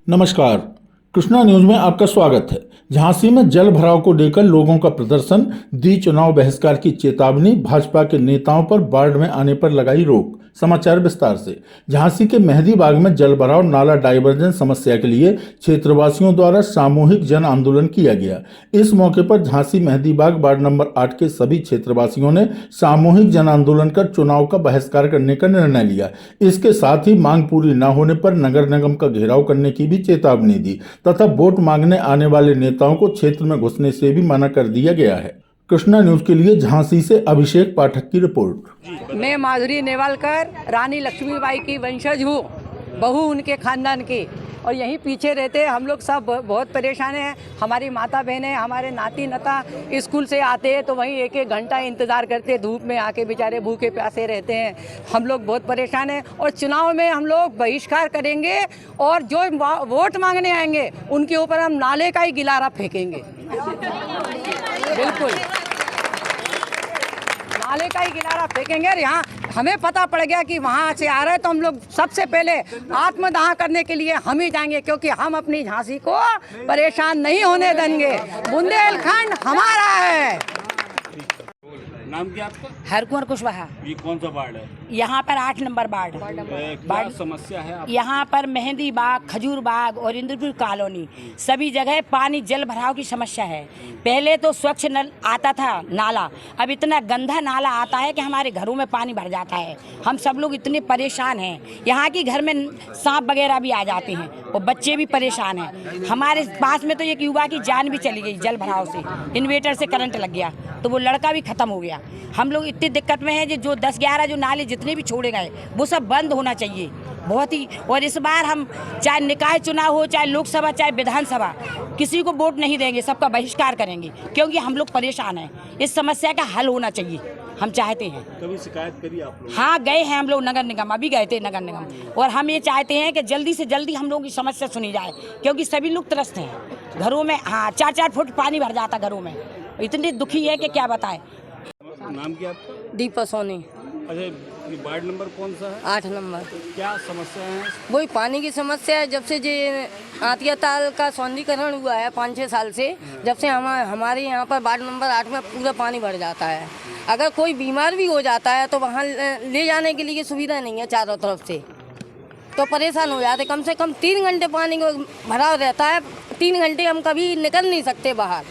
नमस्कार। कृष्णा न्यूज में आपका स्वागत है। झांसी में जल भराव को लेकर लोगों का प्रदर्शन, दी चुनाव बहिष्कार की चेतावनी, भाजपा के नेताओं पर बाढ़ में आने पर लगाई रोक। समाचार विस्तार से। झांसी के मेहंदी बाग में जल भराव नाला डाइवर्जन समस्या के लिए क्षेत्रवासियों द्वारा सामूहिक जन आंदोलन किया गया। इस मौके पर झांसी मेहंदी बाग वार्ड नंबर 8 के सभी क्षेत्रवासियों ने सामूहिक जन आंदोलन कर चुनाव का बहिष्कार करने का निर्णय लिया। इसके साथ ही मांग पूरी न होने पर नगर निगम का घेराव करने की भी चेतावनी दी तथा वोट मांगने आने वाले नेताओं को क्षेत्र में घुसने से भी मना कर दिया गया है। कृष्णा न्यूज के लिए झांसी से अभिषेक पाठक की रिपोर्ट। मैं माधुरी नेवालकर रानी लक्ष्मीबाई की वंशज हूँ, बहू उनके खानदान की, और यहीं पीछे रहते हम लोग सब बहुत परेशान हैं। हमारी माता बहनें, हमारे नाती नता स्कूल से आते हैं तो वहीं एक एक घंटा इंतज़ार करते, धूप में आके बेचारे भूखे प्यासे रहते हैं। हम लोग बहुत परेशान हैं और चुनाव में हम लोग बहिष्कार करेंगे और जो वोट मांगने आएंगे उनके ऊपर हम नाले का ही गिलारा फेंकेंगे। बिल्कुल नाले का ही गिलारा फेंकेंगे। और यहाँ हमें पता पड़ गया कि वहाँ से आ रहे तो हम लोग सबसे पहले आत्मदाह करने के लिए हम ही जाएंगे, क्योंकि हम अपनी झांसी को परेशान नहीं होने देंगे। बुंदेलखंड हमारा है। नाम क्या आपका? हरकुंवर कुशवाहा। ये कौन सा वार्ड है? यहाँ पर 8 नंबर वार्ड। क्या समस्या है आपको? यहाँ पर मेहंदी बाग, खजूर बाग और इंद्रपुर कॉलोनी सभी जगह पानी जल भराव की समस्या है। पहले तो स्वच्छ नल आता था नाला, अब इतना गंदा नाला आता है कि हमारे घरों में पानी भर जाता है। हम सब लोग इतने परेशान हैं। यहाँ की घर में सांप वगैरह भी आ जाते हैं और बच्चे भी परेशान हैं। हमारे पास में तो एक युवा की जान भी चली गई जल भराव से। इन्वेटर से करंट लग गया तो वो लड़का भी खत्म हो गया। हम लोग इतनी दिक्कत में हैं कि जो 10-11 जो नाले जितने भी छोड़े गए वो सब बंद होना चाहिए बहुत ही। और इस बार हम चाहे निकाय चुनाव हो, चाहे लोकसभा, चाहे विधानसभा, किसी को वोट नहीं देंगे, सबका बहिष्कार करेंगे, क्योंकि हम लोग परेशान हैं। इस समस्या का हल होना चाहिए, हम चाहते हैं। कभी शिकायत करी आप लोग? हाँ, गए हैं हम लोग नगर निगम, अभी गए थे नगर निगम। और हम ये चाहते हैं कि जल्दी से जल्दी हम लोगों की समस्या सुनी जाए, क्योंकि सभी लोग त्रस्त हैं घरों में। हाँ, 4-4 फुट पानी भर जाता घरों में, इतनी दुखी है कि क्या बताएं। नाम क्या आपका? दीपा सोनी। अच्छा, ये वार्ड नंबर कौन सा है? 8 नंबर। क्या समस्या है? वही पानी की समस्या है। जब से ये आतिया ताल का सौंदर्यीकरण हुआ है 5-6 साल से, जब से हमारे यहाँ पर वार्ड नंबर 8 में पूरा पानी भर जाता है। अगर कोई बीमार भी हो जाता है तो वहाँ ले जाने के लिए सुविधा नहीं है चारों तरफ से, तो परेशान हो जाते। कम से कम 3 घंटे पानी को भरा रहता है। 3 घंटे हम कभी निकल नहीं सकते बाहर,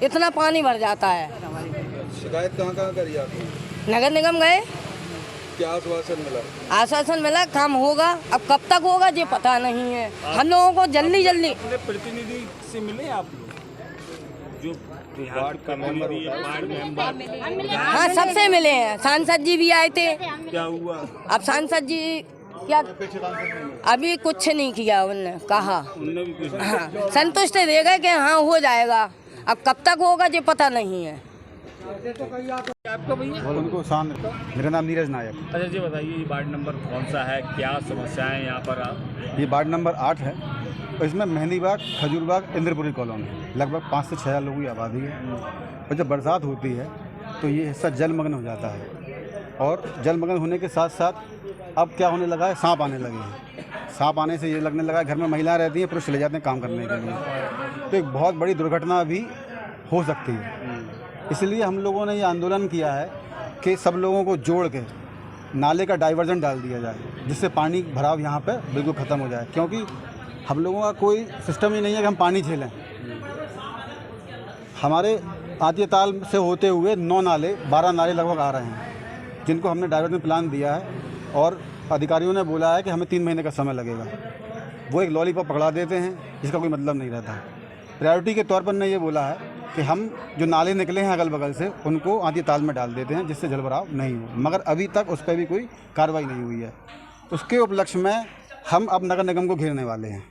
इतना पानी भर जाता है। शिकायत कहाँ करी आपने? नगर निगम गए, क्या आश्वासन मिला? आश्वासन मिला काम होगा, अब कब तक होगा ये पता नहीं है। हम लोगों को जल्दी अपने प्रतिनिधि से मिले आप लोग? जो वार्ड का मेंबर वार्ड मेंबर? हाँ, सबसे मिले हैं। सांसद जी भी आए थे। क्या हुआ? अब सांसद जी क्या अभी कुछ नहीं किया, उन्होंने कहा। उनने भी कुछ? हाँ, संतुष्ट दे गए कि हाँ हो जाएगा, अब कब तक होगा ये पता नहीं है। आपका भैया? उनको शांत। मेरा नाम नीरज नायक। अच्छा जी, बताइए ये वार्ड नंबर कौन सा है, क्या समस्याएं यहाँ पर आप? ये वार्ड नंबर 8 है और इसमें मेहंदी बाग, खजूर बाग, इंद्रपुरी कॉलोनी, लगभग 5 से 6 लोगों की आबादी है। और जब बरसात होती है तो ये हिस्सा जलमग्न हो जाता है, और जलमग्न होने के साथ साथ अब क्या होने लगा है, सांप आने लगे हैं। सांप आने से ये लगने लगा है घर में महिलाएं रहती हैं, पुरुष चले जाते हैं काम करने के लिए, तो एक बहुत बड़ी दुर्घटना भी हो सकती है। इसलिए हम लोगों ने ये आंदोलन किया है कि सब लोगों को जोड़ के नाले का डाइवर्जन डाल दिया जाए, जिससे पानी भराव यहाँ पे बिल्कुल ख़त्म हो जाए। क्योंकि हम लोगों का कोई सिस्टम ही नहीं है कि हम पानी झेलें। हमारे आतिया ताल से होते हुए 9 नाले, 12 नाले लगभग आ रहे हैं, जिनको हमने डाइवर्जन प्लान दिया है, और अधिकारियों ने बोला है कि हमें 3 महीने का समय लगेगा। वो एक लॉलीपॉप पकड़ा देते हैं जिसका कोई मतलब नहीं रहता। प्रायोरिटी के तौर पर ने ये बोला है कि हम जो नाले निकले हैं अगल बगल से उनको आतिया ताल में डाल देते हैं, जिससे जलभराव नहीं हो, मगर अभी तक उस पर भी कोई कार्रवाई नहीं हुई है। उसके उपलक्ष्य में हम अब नगर निगम को घेरने वाले हैं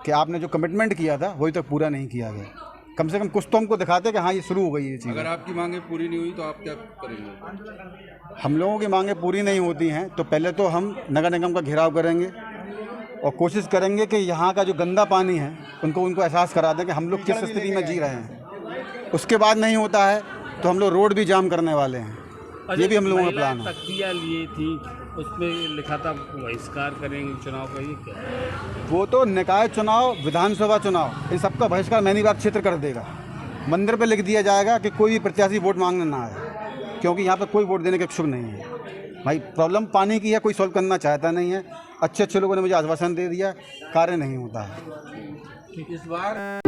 कि आपने जो कमिटमेंट किया था वही तक पूरा नहीं किया गया। कम से कम कुछ तो हमको दिखाते कि हाँ ये शुरू हो गई ये चीज़। अगर आपकी मांगें पूरी नहीं हुई तो आप क्या करेंगे? हम लोगों की मांगें पूरी नहीं होती हैं तो पहले तो हम नगर निगम का घेराव करेंगे और कोशिश करेंगे कि यहाँ का जो गंदा पानी है उनको एहसास करा दें कि हम लोग किस स्थिति में जी रहे हैं। उसके बाद नहीं होता है तो हम लोग रोड भी जाम करने वाले हैं। ये भी हम लोगों का प्लान है। तख्तियाँ लिए थी उसमें लिखा था बहिष्कार करेंगे चुनाव का, ये क्या है? वो तो निकाय चुनाव, विधानसभा चुनाव, इन सबका बहिष्कार मैनीबाग क्षेत्र कर देगा। मंदिर पे लिख दिया जाएगा कि कोई भी प्रत्याशी वोट मांगने ना आए, क्योंकि यहाँ पर कोई वोट देने के इच्छुक नहीं है। भाई प्रॉब्लम पानी की है, कोई सॉल्व करना चाहता नहीं है। अच्छे अच्छे लोगों ने मुझे आश्वासन दे दिया, कार्य नहीं होता है। इस बार